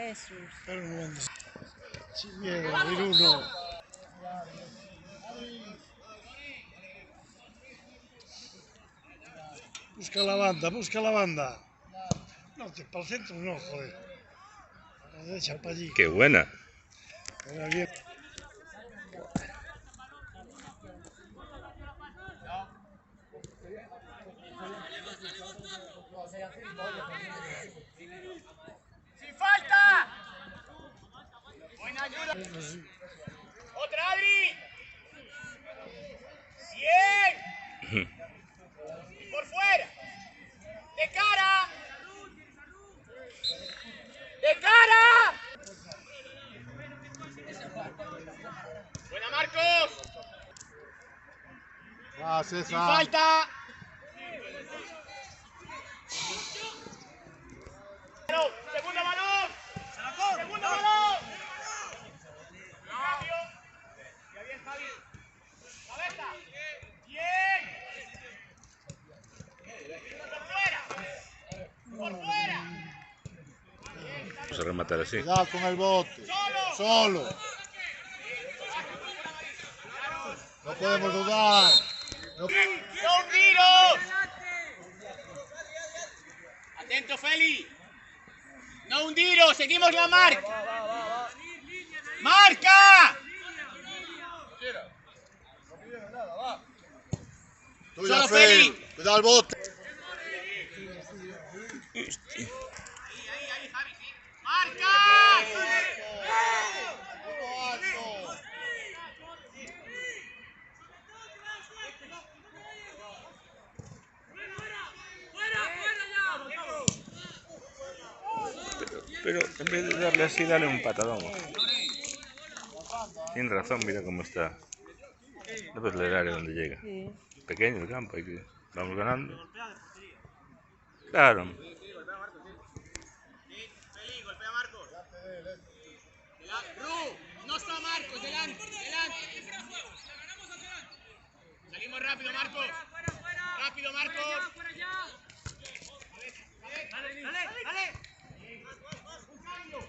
Jesús. Pero no anda. Sin miedo, Viruno. Busca la banda, busca la banda. No, para el centro no, joder. A la derecha, para allí. ¡Qué buena! Era bien. ¡Sin falta! Buena ayuda. ¡Otra, Adri! ¡Bien! ¡Por fuera! ¡De cara! ¡De cara! ¡Buena, Marcos! Va, César. ¡Sin falta! ¡Segundo balón! ¡Segundo balón! ¡Cambio! ¡Ya bien, Javi! ¡Cabeza! ¡Bien! ¡Por fuera! ¡Por fuera! Vamos a rematar así. Cuidado con el bote. Solo. No podemos dudar. No. ¡No hundiros! ¡Atento, Feli! ¡No hundiros! ¡Seguimos la marca! ¡Marca! Tuya, Solo Feli. Feli. Cuidado el bote. Ahí, Javi, sí. ¡Marca! Pero en vez de darle así, dale un patadón. Tienes razón, mira cómo está. No puedes leer el área donde llega. Sí. Pequeño el campo, vamos ganando. Claro. Feli, golpea a Marcos. No está Marcos, delante. Salimos rápido, Marcos. Rápido, Marcos. Dale. Un cambio.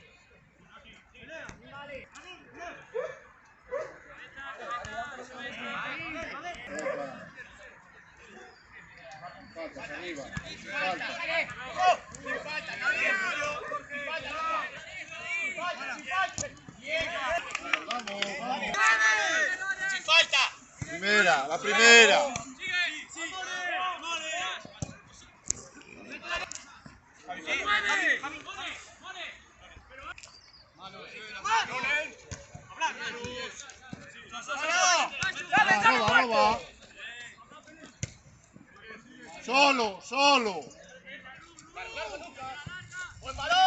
Sin falta. Primera, la primera. No va. Solo. Buen balón.